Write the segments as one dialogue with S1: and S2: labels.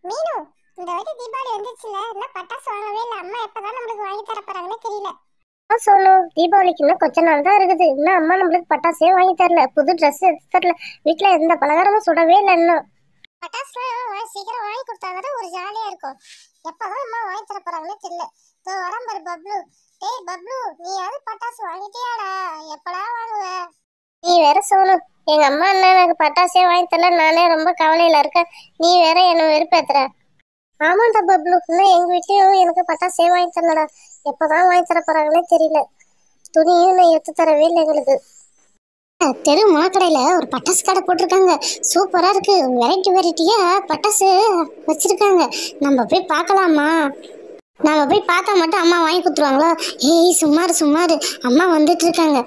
S1: மீனு, இந்த வாட்டி தீபாவளி வந்துச்சுல, இன்னும் பட்டாசு வாங்கவே இல்ல. அம்மா எப்பதான் நம்மளுக்கு வாங்கி தர போறாங்கன்னு தெரியல.
S2: சொல்லு, தீபாவளிக்கு இன்னும் கொஞ்ச நாள் தான் இருக்குது. இன்னும் அம்மா நம்மளுக்கு பட்டாசே வாங்கி தரல, புது ட்ரெஸ் எடுத்து தரல, வீட்டுல எந்த பலகாரமும் சுடவே இல்லை இன்னும்.
S1: பட்டாசுலாம் சீக்கிரம் வாங்கி கொடுத்தாதான் ஒரு ஜாலியா இருக்கும். எப்பதான் அம்மா வாங்கி தர போறாங்கன்னு தெரியல. இதோ வரேன் பாரு பப்ளு. டேய் பப்ளு, நீ யாரு பட்டாசு வாங்கிட்டியாடா? எப்படா வாங்குவ?
S2: நீ வேற சோனு, எங்க அம்மா என்ன எனக்கு பட்டாசே வாங்கி தரல, நானே ரொம்ப கவலையில இருக்கேன். நீ வேற என்ன வெறுப்பேத்துற. ஆமாண்டா பப்ளு, இன்னும் எங்க வீட்லயும் எனக்கு பட்டாசே வாங்கி தரலடா. எப்பதான் வாங்கி தர போறாங்கன்னே தெரியல. துணியும் இன்னும் எடுத்து தரவே இல்லை எங்களுக்கு. தெரு மாக்கடையில ஒரு பட்டாசு கடை போட்டிருக்காங்க, சூப்பரா இருக்கு. வெரைட்டி வெரைட்டியா பட்டாசு வச்சிருக்காங்க. நம்ம போய் பார்க்கலாமா? நாம போய் பார்த்தா மட்டும் அம்மா வாங்கி கொடுத்துருவாங்களோ? ஏய் சும்மாரு சும்மாரு, அம்மா வந்துட்டு இருக்காங்க.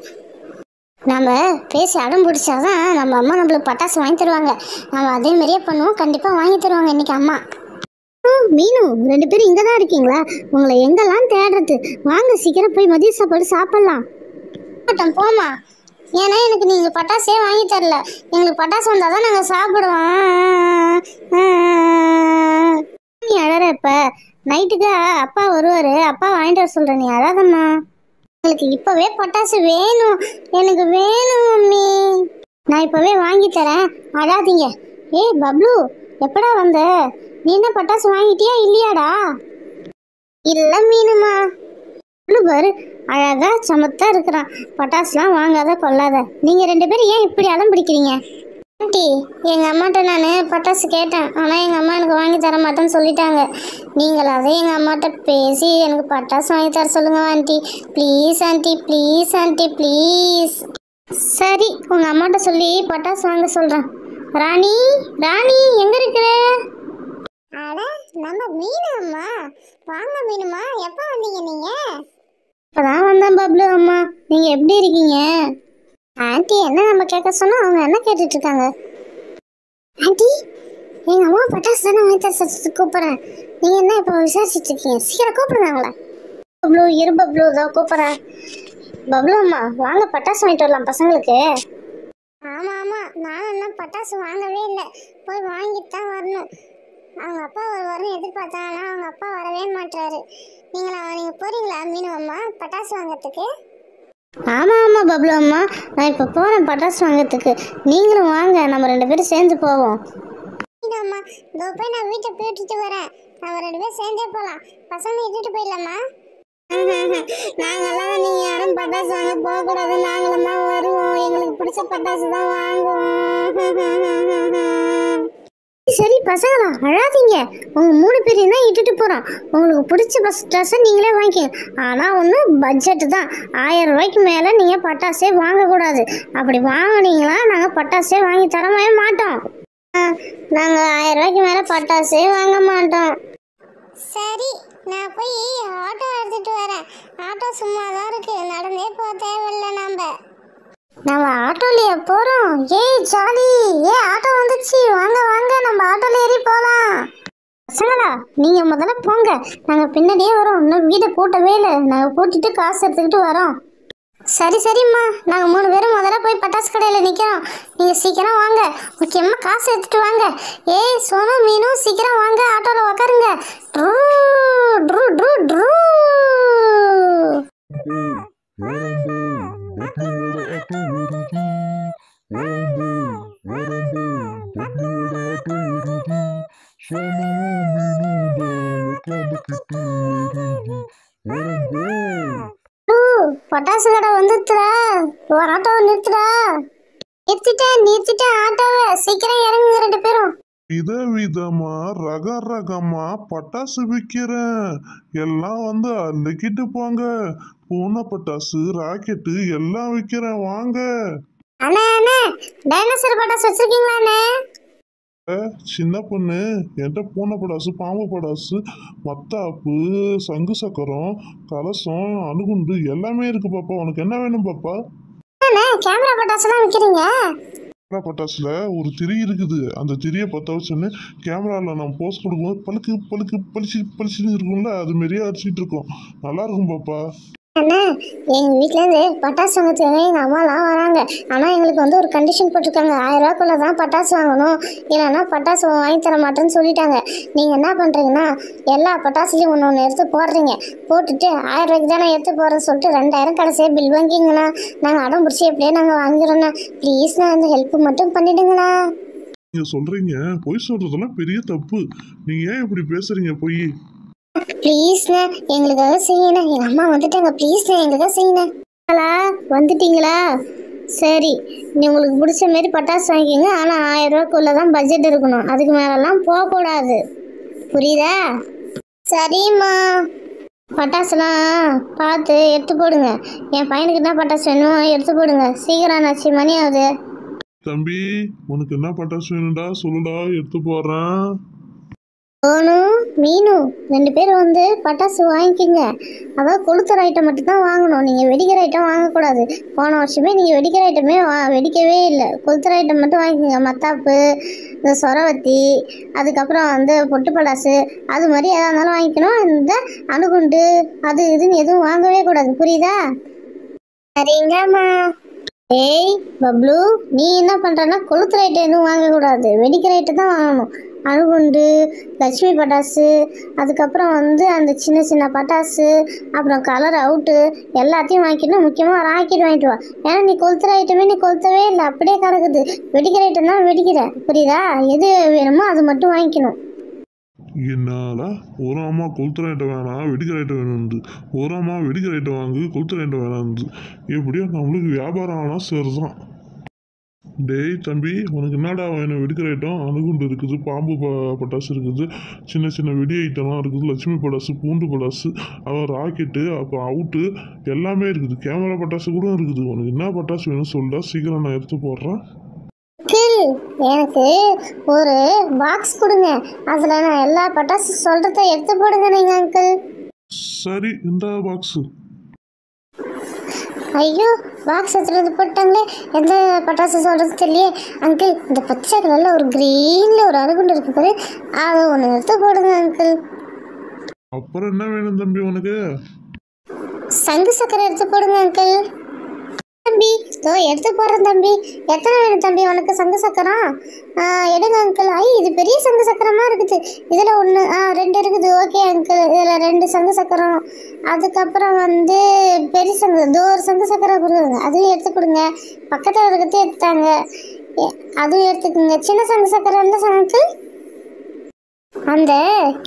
S2: நம்ம பேசி அடம் பிடிச்சாதான் நம்ம அம்மா நம்மளுக்கு பட்டாசு வாங்கி தருவாங்க. நம்ம அதே மாதிரியே பண்ணுவோம், கண்டிப்பா வாங்கி தருவாங்க இன்னைக்கு அம்மா. மீனு, 2 பேரும் இங்க தான் இருக்கீங்களா? உங்களை எங்கெல்லாம் தேடுறது? வாங்க சீக்கிரம் போய் மதிய சாப்பாடு சாப்பிடலாம். போமா, ஏன்னா எனக்கு நீங்க பட்டாசே வாங்கி தரல. எங்களுக்கு பட்டாசு வந்தாதான் நாங்க சாப்பிடுவோம். நீ அழற. இப்ப நைட்டுக்கு அப்பா வருவாரு, அப்பா வாங்கிட்டு வர சொல்றேன், நீ அழாதம்மா. எனக்கு இப்பவே பட்டாசு வேணும், எனக்கு வேணும் மம்மி. நான் இப்பவே வாங்கி தரேன், அழாதீங்க. ஏய் பப்ளு, எப்படா வந்த? நீ என்ன பட்டாசு வாங்கிட்டியா இல்லையாடா? இல்ல மீனுமா. பாரு, அழகா சமத்தா இருக்கிறான். பட்டாசுலாம் வாங்காத கொள்ளாத. நீங்க 2 பேரும் ஏன் இப்படி அடம் பிடிக்கிறீங்க? ஆண்டி, எங்க அம்மாட்ட நான் பட்டாசு கேட்டேன், ஆனா எங்க அம்மா எனக்கு வாங்கி தர மாட்டேன்னு சொல்லிட்டாங்க. நீங்களாவது எங்க அம்மாட்ட பேசி எனக்கு பட்டாசு வாங்கி தர சொல்லுங்க aunty. Please aunty, please aunty, please. சரி, உங்க அம்மாட்ட சொல்லி பட்டாசு வாங்க சொல்றேன். ராணி, ராணி எங்க இருக்கிற?
S1: அட, நம்ம மீனு அம்மா. வாங்க மீனுமா, எப்ப வந்தீங்க நீங்க?
S2: இப்பதான் வந்தேன் பப்ளு அம்மா. நீங்க எப்படி இருக்கீங்க? ஆண்டி என்ன நம்ம கேட்க சொன்னா அவங்க என்ன கேட்டுட்டு இருக்காங்க? ஆண்டி, எங்க அம்மா பட்டாசு தானே வாங்கி தர கூப்பிடுறேன். நீங்க என்ன இப்போ விசாரிச்சுட்டு இருக்கீங்க? சீக்கிரம் கூப்பிடுங்க அவங்கள. பப்ளு இரு பப்ளு, தான் கூப்பிடுறேன். பப்ளு அம்மா வாங்க பட்டாசு வாங்கிட்டு வரலாம் பசங்களுக்கு.
S1: ஆமா ஆமா, நானும் இன்னும் பட்டாசு வாங்கவே இல்லை. போய் வாங்கிட்டு தான் வரணும். அவங்க அப்பா வருவாருன்னு எதிர்பார்த்தேன், ஆனால் அவங்க அப்பா வரவே மாட்டாரு. நீங்க போறீங்களா மீனு அம்மா பட்டாசு வாங்கிறதுக்கு?
S2: ஆமா ஆமா பப்ளு அம்மா, நான் இப்போ போறேன் பட்டாசு வாங்கிறதுக்கு. நீங்களும் வாங்க, நம்ம 2 பேரும் சேர்ந்து போவோம்.
S1: மீனு அம்மா, இதோ போய் நான் வீட்டை போயிட்டு வரேன். நம்ம 2 பேரும் சேர்ந்தே போகலாம். பசங்க இட்டுட்டு போயிடலாமா?
S2: நாங்கெல்லாம் நீங்க யாரும் பட்டாசு வாங்க போகக்கூடாது, நாங்களும் தான் வருவோம். எங்களுக்கு பிடிச்ச பட்டாசு தான் வாங்குவோம். சரி பசங்களா, அழாதீங்க. உங்க 3 பேரையும் தான் இட்டுட்டு போறோம். உங்களுக்கு பிடிச்ச பட்டாசை நீங்களே வாங்கிக்கோங்க. ஆனா ஒண்ணு, பட்ஜெட் தான். 1000 ரூபாய்க்கு மேல நீங்க பட்டாசே வாங்கக்கூடாது. அப்படி வாங்கினீங்களா நாங்க பட்டாசே வாங்கி தரவே மாட்டோம். நாங்க 1000 ரூபாய்க்கு மேல பட்டாசே வாங்க மாட்டோம்.
S1: சரி, நான் போய் ஆட்டோ எடுத்துட்டு வரேன். ஆட்டோ சும்மா தான் இருக்கு, நடந்தே போக தேவையில்லை.
S2: நம்ம ஆட்டோலயே போறோம். ஏய் ஜாலி, ஆட்டோ வந்துச்சு, வாங்க வாங்க நம்ம ஆட்டோல ஏறி போலாம். பசங்களா, நீங்க முதல்ல போங்க, நாங்க பின்னாடியே வரோம். இன்னும் வீட்டை பூட்டவே இல்லை, நாங்க பூட்டிட்டு காசு எடுத்துக்கிட்டு வரோம். சரி சரிம்மா, நாங்க 3 பேரும் முதல்ல போய் பட்டாசு கடையில நிக்கிறோம். நீங்க சீக்கிரம் வாங்க, முக்கியமா காசு எடுத்துட்டு வாங்க. ஏய் சோனு மீனு, சீக்கிரம் வாங்க, ஆட்டோல உட்காருங்க. True true true true. பட்டாசு கடை வந்துச்சுடா, ஆட்டோவை நிறுத்துடா. நிறுத்திட்டேன் ஆட்டோவை, சீக்கிரம் இறங்குங்க 2 பேரும்.
S3: விதவிதமா ரகரகமா பட்டாசு விற்கிறேன், எல்லாம் வந்து அள்ளிக்கிட்டு போங்க. பூனை பட்டாசு, ராக்கெட்டு எல்லாம் விற்கிறேன், வாங்க.
S2: அண்ணே அண்ணே, டைனோசர் பட்டாசு வச்சிருக்கீங்களா?
S3: சின்ன பொண்ணு, என்கிட்ட பூனை பட்டாசு, பாம்பு பட்டாசு, மத்தாப்பு, சங்கு சக்கரம், கலசம், அணுகுண்டு எல்லாமே இருக்கு பாப்பா. உனக்கு என்ன வேணும் பாப்பா?
S2: கேமரா பட்டாசு தான் விற்கிறீங்க?
S3: பட்டாசுல ஒரு திரி இருக்குது, அந்த திரியை பற்ற வச்சோன்னு கேமரால நம்ம போஸ்ட் கொடுக்கும்போது பழுக்கு பழுக்கு பளிச்சு பளிச்சுன்னு இருக்கும்ல, அது மாரியே அடிச்சுட்டு இருக்கோம். நல்லா இருக்கும் பாப்பா.
S1: அண்ணா எங்கள் வீட்டிலேருந்து பட்டாசு வாங்கிறதுக்காக எங்கள் அம்மாலாம் வராங்க. ஆனால் எங்களுக்கு வந்து ஒரு கண்டிஷன் போட்டிருக்காங்க, 1000 ரூபாக்குள்ளே தான் பட்டாசு வாங்கணும், இல்லைன்னா பட்டாசு வாங்கி தர மாட்டேன்னு சொல்லிட்டாங்க. நீங்கள் என்ன பண்ணுறீங்கன்னா எல்லா பட்டாசுலையும் ஒன்று ஒன்று எடுத்து போடுறீங்க, போட்டுட்டு 1000 ரூபாய்க்கு தானே எடுத்து போடுறேன்னு சொல்லிட்டு 2000 கடைசியாக பில் வாங்கிங்கண்ணா. நாங்கள் அடம் பிடிச்சி எப்படியே நாங்கள் வாங்கிடுறோண்ணா. ப்ளீஸ்ண்ணா அந்த ஹெல்ப் மட்டும் பண்ணிவிடுங்களா.
S3: நீங்க சொல்றீங்க பொய் சொல்றதெல்லாம் பெரிய தப்பு. நீங்க ஏன் இப்படி பேசுறீங்க பொய்?
S1: ப்ளீஸ்ண்ணா எங்களுக்காக செய்யணும். எங்கள் அம்மா வந்துட்டாங்க, ப்ளீஸ்ண்ணா எங்களுக்காக செய்யணும்.
S2: வந்துட்டீங்களா? சரி, நீ உங்களுக்கு பிடிச்ச மாரி பட்டாசு வாங்கிக்கோங்க. ஆனால் 1000 ரூபாய்க்குள்ளே தான் பட்ஜெட் இருக்கணும், அதுக்கு மேலெல்லாம் போகக்கூடாது. புரியுதா?
S1: சரிம்மா.
S2: பட்டாசுலாம் பார்த்து எடுத்து போடுங்க. என் பையனுக்கு என்ன பட்டாசு வேணுமோ எடுத்து போடுங்க. சீக்கிரம் ஆச்சு, மணி ஆகுது.
S3: தம்பி உனக்கு என்ன பட்டாசு வேணும்டா சொல்லுடா, எடுத்து போடுறேன்.
S2: சோனு, மீனு 2 பேரும் வந்து பட்டாசு வாங்கிக்கிங்க. அதாவது கொளுத்துற ஐட்டம் மட்டும்தான் வாங்கணும், நீங்கள் வெடிக்கிற ஐட்டம் வாங்கக்கூடாது. போன வருஷமே நீங்கள் வெடிக்கிற ஐட்டமே வெடிக்கவே இல்லை. கொளுத்துற ஐட்டம் மட்டும் வாங்கிக்கோங்க. மத்தாப்பு, இந்த சொரவத்தி, அதுக்கப்புறம் வந்து பொட்டு பட்டாசு, அது மாதிரி எதாக இருந்தாலும் வாங்கிக்கணும். இந்த அணுகுண்டு அது இதுன்னு எதுவும் வாங்கவே கூடாது. புரியுதா?
S1: சரிங்கம்மா.
S2: ஏய் பப்ளு, நீ என்ன பண்ணுறன்னா கொளுத்துற ஐட்டம் எதுவும் வாங்கக்கூடாது, வெடிக்கிற ஐட்டம் தான் வாங்கணும். அணுகுண்டு, லட்சுமி பட்டாசு, அதுக்கப்புறம் வந்து அந்த சின்ன சின்ன பட்டாசு, அப்புறம் கலர் அவுட்டு எல்லாத்தையும் வாங்கிக்கணும். முக்கியமாக ராக்கெட் வாங்கிட்டு வா. ஏன்னா நீ கொளுத்துற ஐட்டமே நீ கொளுத்தவே இல்லை, அப்படியே கிடக்குது. வெடிக்கிற ஐட்டம் தான் வெடிக்கிற. புரியுதா? எது வேணுமோ அது மட்டும் வாங்கிக்கணும்.
S3: என்னால ஒரு அம்மா கொளுத்துற ஐட்டம் வேணாம் வெடிக்கிற ஐட்டம் வேணும்னு, ஒரு அம்மா வெடிக்கிற ஐட்டம் வாங்கு கொளுத்துற ஐட்டம் வேணாம்னு. எப்படியோ நம்மளுக்கு வியாபாரம் ஆனால் சரிதான். டேய் தம்பி உனக்கு என்னடா வேணும்? வெடிக்கிற ஐட்டம் அணுகுண்டு இருக்குது, பாம்பு பட்டாசு இருக்குது, சின்ன சின்ன வெடி ஐட்டம்லாம் இருக்குது, லட்சுமி பட்டாசு, பூண்டு பட்டாசு, அப்புறம் ராக்கெட்டு, அப்புறம் அவுட்டு எல்லாமே இருக்குது. கேமரா பட்டாசு கூட இருக்குது. உனக்கு என்ன பட்டாசு வேணும் சொல்லிட்டா சீக்கிரம் நான் எடுத்து போடுறேன்.
S2: எனக்கு ஒரு பாக்ஸ் கொடுங்க, அதில் நான் எல்லா பட்டாசு சொல்கிறத எடுத்து போடுங்க நீங்கள் அங்கிள்.
S3: சரி இந்த பாக்ஸு.
S2: ஐயோ, பாக்ஸ் எடுத்துகிட்டு போட்டாங்களே, எந்த பட்டாசு சொல்கிறது தெரியலையே. அங்கிள், இந்த பச்சை கலரில் ஒரு க்ரீனில் ஒரு அணுகுண்டு இருக்கு பாரு, அதை ஒன்று எடுத்து போடுங்க அங்கிள்.
S3: அப்புறம் என்ன வேணும் தம்பி உனக்கு?
S2: சங்கு சக்கரை எடுத்து போடுங்க அங்கிள். தம்பி இதோ எடுத்து போடுறேன் தம்பி. எத்தனை வேணும் தம்பி உனக்கு சங்கு சக்கரம்? எடுங்க அங்கிள். இது பெரிய சங்கு சக்கரமாக இருக்குது. இதில் 1 2 இருக்குது. ஓகே அங்கிள், இதில் 2 சங்கு சக்கரம். அதுக்கப்புறம் வந்து பெரிய சங்கு, இதோ ஒரு சங்கு சக்கரம் கொடுங்க, அதுவும் எடுத்து கொடுங்க. பக்கத்தில் இருக்கிறதே எடுத்தாங்க, அதுவும் எடுத்துக்கோங்க. சின்ன சங்கு சக்கரம் எந்த அங்கிள்? அந்த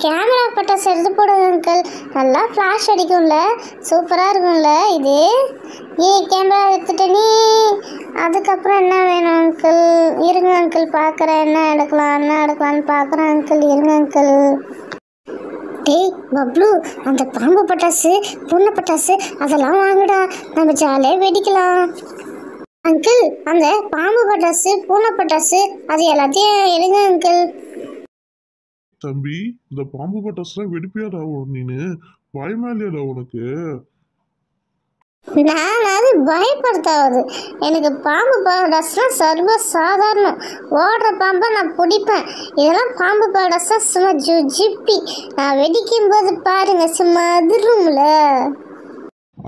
S2: கேமரா பட்டாசு எடுத்து போடுங்க அங்கிள், நல்லா ஃப்ளாஷ் அடிக்கும்ல, சூப்பராக இருக்கும்ல இது. கேமரா எடுத்துட்ட நீ. அதுக்கப்புறம் என்ன வேணும் அங்கிள்? இருங்க அங்கிள் பார்க்குறேன், என்ன எடுக்கலான்னு பார்க்குறேன் அங்கிள், இருங்க அங்கிள். டேய் பப்ளு, அந்த பாம்பு பட்டாசு, பூனை பட்டாசு அதெல்லாம் வாங்குடா, நம்ம ஜாலியாக வெடிக்கலாம். அங்கிள், அந்த பாம்பு பட்டாசு, பூனை பட்டாசு அது எல்லாத்தையும் எடுங்க அங்கிள்.
S3: தம்பி இந்த பாம்பு பட்டாசுலாம் வெடிப்பியாடா நீனு? பயமா இல்லையாடா உனக்கு?
S2: நான் அது பயப்படுத்தாவது. எனக்கு பாம்பு படாசுலாம் சர்வ சாதாரணம். ஓடுற பாம்பை நான் பிடிப்பேன். இதெல்லாம் பாம்பு படாசா சும்மா ஜிப்பி. நான் வெடிக்கும் போது பாருங்க சும்மா அதிரும்ல.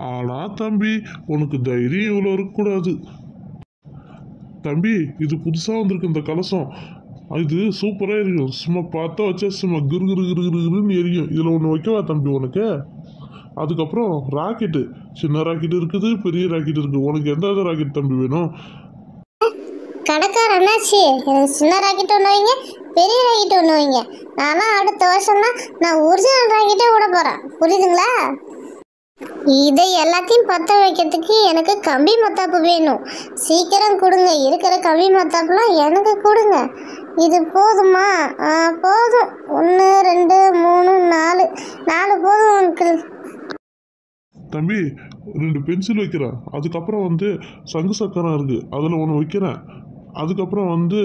S3: ஆனா தம்பி உனக்கு தைரியம் இவ்வளோ இருக்கக்கூடாது. தம்பி இது புதுசாக வந்திருக்கு இந்த கலசம், இது சூப்பராக இருக்கும். சும்மா பார்த்தா வச்சா சும்மா கிரு கிரு கிரு கிருன்னு எரியும். இதில் ஒன்று வைக்கவா தம்பி உனக்கு? அதுக்கப்புறம் ராக்கெட்டு, சின்ன ராக்கெட் இருக்குது, பெரிய ராக்கெட் இருக்குது. உனக்கு எந்த ராக்கெட் தம்பி வேணும்?
S2: கடைக்கார அண்ணாச்சி, எனக்கு சின்ன ராக்கெட் ஒன்று வைங்க, பெரிய ராக்கெட் ஒன்று வைங்க. நானும் அடுத்த வருஷம் தான் நான் ஒரிஜினல் ராக்கெட்டே விட போகிறேன். புரியுதுங்களா? இதை எல்லாத்தையும் பற்ற வைக்கிறதுக்கு எனக்கு கம்பி மத்தாப்பு வேணும். சீக்கிரம் கொடுங்க, இருக்கிற கம்பி மத்தாப்புலாம் எனக்கு கொடுங்க. இது போதுமா? போதும். 1 2 3 4 போதும் அங்கிள்.
S3: தம்பி 2 பென்சில் வைக்கிறேன். அதுக்கப்புறம் வந்து சங்கு சக்கரம் இருக்குது, அதில் ஒன்று வைக்கிறேன். அதுக்கப்புறம் வந்து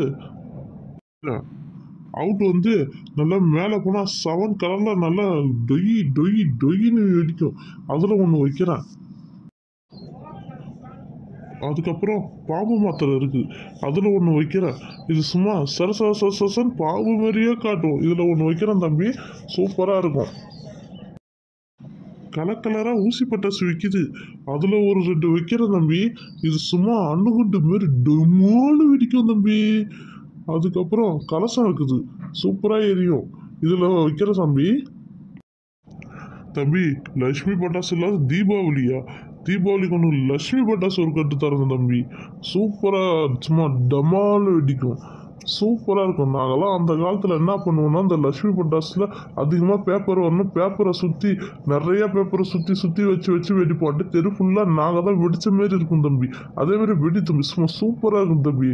S3: அவுட் வந்து நல்லா மேலே போனால் 7 கலரில் நல்லா டொய் டொய் டொய்ன்னு வெடிக்கும், அதில் ஒன்று வைக்கிறேன். அதுக்கப்புறம் பாம்பு மாத்திரை இருக்குது, அதில் ஒன்று வைக்கிறேன். இது சும்மா சரசன் பாம்பு மாதிரியே காட்டும், இதில் ஒன்று வைக்கிறேன் தம்பி, சூப்பராக இருக்கும். கலர் கலராக ஊசி பட்டாசு விற்கிது. அதில் ஒரு 2 வைக்கிறேன் தம்பி. இது சும்மா அணுகுண்டு மாரி டொமான்னு வெடிக்கும் தம்பி. அதுக்கப்புறம் கலசம் இருக்குது, சூப்பராக எரியும். இதில் வைக்கிற தம்பி. தம்பி லட்சுமி பட்டாசு இல்லாத தீபாவளியா? தீபாவளிக்கு ஒன்று லட்சுமி பட்டாசு ஒரு கட்டு தரங்க தம்பி. சூப்பராக சும்மா டமால் வெடிக்கும், சூப்பராக இருக்கும். நாங்கள்லாம் அந்த காலத்தில் என்ன பண்ணுவோம்னா, அந்த லட்சுமி பட்டாசில் அதிகமாக பேப்பர் வரணும், பேப்பரை சுற்றி நிறைய பேப்பரை சுற்றி சுற்றி வச்சு வச்சு வெடிப்போம். தெரு ஃபுல்லாக நாங்கள் தான் வெடித்த மாரி இருக்கும் தம்பி. அதேமாரி வெடி தம்பி, சும்மா சூப்பராக இருக்கும் தம்பி.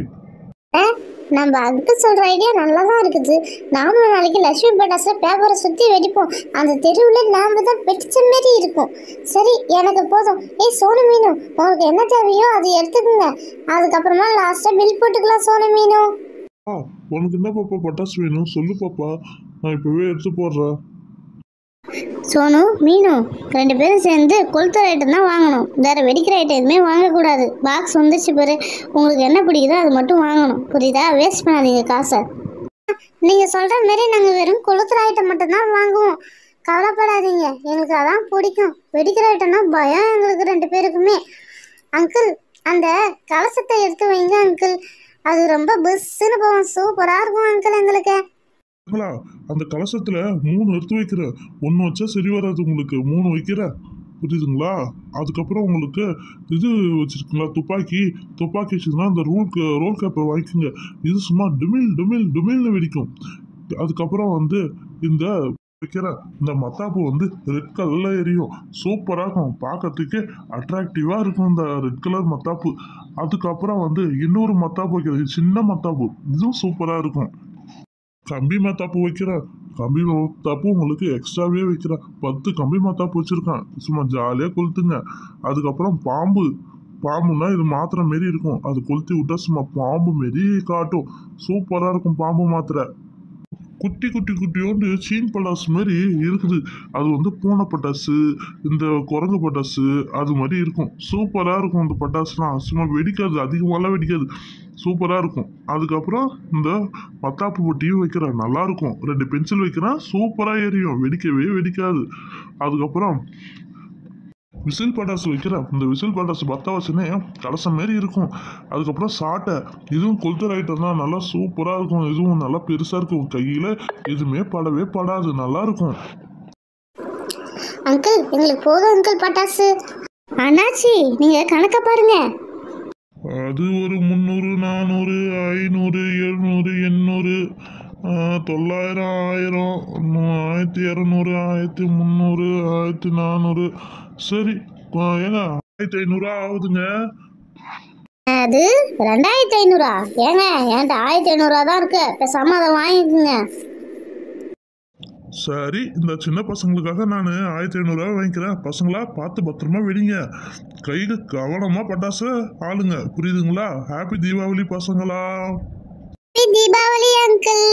S2: நம்ம அங்கிள் சொல்ற ஐடியா நல்லா தான் இருக்குது. நாமளும் நாளைக்கு லட்சுமி பட்டாசுல பேப்பரை சுத்தி வெடிப்போம். அந்த தெருவில் நாம தான் வெடிச்ச மாரி இருக்கும். சரி, எனக்கு போதும். சோனு மீனு, உனக்கு என்ன தேவையோ அது எடுத்துக்கோங்க. அதுக்கப்புறமா லாஸ்டா பில் போட்டுக்கலாம் சோனு மீனு.
S3: உனக்கு என்ன பாப்பா பட்டாசு வேணும் சொல்லு பாப்பா, நான் இப்போவே எடுத்து போடுறேன்.
S2: சோனு மீனு 2 பேரும் சேர்ந்து கொளுத்துற ஐட்டம் தான் வாங்கணும். வேற வெடிக்கிற ஐட்டம் எதுவுமே வாங்கக்கூடாது. பாக்ஸ் வந்துச்சு பாரு, உங்களுக்கு என்ன பிடிக்குதோ அது மட்டும் வாங்கணும், புரியுதா? வேஸ்ட் பண்ணாதீங்க காசை. நீங்க சொல்ற மாதிரி நாங்க வெறும் கொளுத்துற ஐட்டம் மட்டும் தான் வாங்குவோம். கவலைப்படாதீங்க, எங்களுக்கு அதான் பிடிக்கும். வெடிக்கிற ஐட்டம்னா பயம் எங்களுக்கு 2 பேருக்குமே. அங்கிள், அந்த கலசத்தை எடுத்து வைங்க அங்கிள். அது ரொம்ப பெஸ்ட்னு போகும், சூப்பரா இருக்கும் அங்கிள் எங்களுக்கு.
S3: அந்த கலசத்துல 3 எடுத்து வைக்கிற. 1 வச்சா சரி வராது, உங்களுக்கு 3 வைக்கிற, புரியுதுங்களா? அதுக்கப்புறம் உங்களுக்கு இது வச்சிருக்கீங்களா, துப்பாக்கி வச்சுருந்தா அந்த ரோல் கேப்பர் வாங்கிக்கோங்க. இது சும்மா டுமில் டுமில் டுமில்னு வெடிக்கும். அதுக்கப்புறம் வந்து இந்த வைக்கிற இந்த மத்தாப்பு வந்து ரெட் கலர்ல எரியும், சூப்பராக இருக்கும், பார்க்கறதுக்கு அட்ராக்டிவாக இருக்கும் இந்த ரெட் கலர் மத்தாப்பு. அதுக்கப்புறம் வந்து இன்னொரு மத்தாப்பு வைக்கிறது, சின்ன மத்தாப்பு, இதுவும் சூப்பராக இருக்கும். கம்பி மத்தாப்பு வைக்கிற. கம்பி மத்தாப்பு உங்களுக்கு எக்ஸ்ட்ராவே வைக்கிற. 10 கம்பி மத்தாப்பு வச்சிருக்கேன், சும்மா ஜாலியாக கொளுத்துங்க. அதுக்கப்புறம் பாம்புன்னா இது மாத்திரை மாரி இருக்கும், அது கொளுத்தி விட்டா சும்மா பாம்பு மாரி காட்டும், சூப்பராக இருக்கும் பாம்பு மாத்திரை. குட்டி குட்டி குட்டியோண்டு சீன் பட்டாசு மாதிரி இருக்குது. அது வந்து பூனை பட்டாசு, இந்த குரங்கு பட்டாசு அது மாதிரி இருக்கும், சூப்பராக இருக்கும். இந்த பட்டாசுலாம் சும்மா வெடிக்காது, அதிகமாகலாம் வெடிக்காது, சூப்பராக இருக்கும். அதுக்கப்புறம் இந்த மத்தாப்பு பொட்டியும் வைக்கிறேன், நல்லாயிருக்கும். 2 பென்சில் வைக்கிறேன், சூப்பராக எரியும், வெடிக்கவே வெடிக்காது. அதுக்கப்புறம் விசில் பட்டாசு வைக்கிறேன். இந்த விசில் பட்டாசு பற்ற வச்சுனே கலசம் மாரி இருக்கும். அதுக்கப்புறம் சாட்டை, இதுவும் கொளுத்துற ஐட்டம் தான், நல்லா சூப்பராக இருக்கும். இதுவும் நல்லா பெருசாக இருக்கும், கையில் எதுவுமே படவே படாது, நல்லா இருக்கும்.
S2: அங்கிள், எங்களுக்கு போதும் அங்கிள் பட்டாசு. அண்ணாச்சி, நீங்க கணக்க பாருங்க.
S3: அது ஒரு 300 400 500 700 800 900 1000 1200 1300 1400. சரி ஏங்க 1500 ஆகுதுங்க.
S2: அது 2500. ஏங்க, என்கிட்ட 1500 தான் இருக்கு, பேசாம அதை வாங்கிக்கோங்க.
S3: சரி, இந்த சின்ன பசங்களுக்காக நான் 1500 வாங்கிக்கிறேன். பசங்களா பார்த்து பத்திரமா வெடிங்க, கையில் கவனமாக பட்டாசு ஆளுங்க, புரியுதுங்களா? ஹாப்பி தீபாவளி பசங்களா.
S2: தீபாவளி அங்கிள்.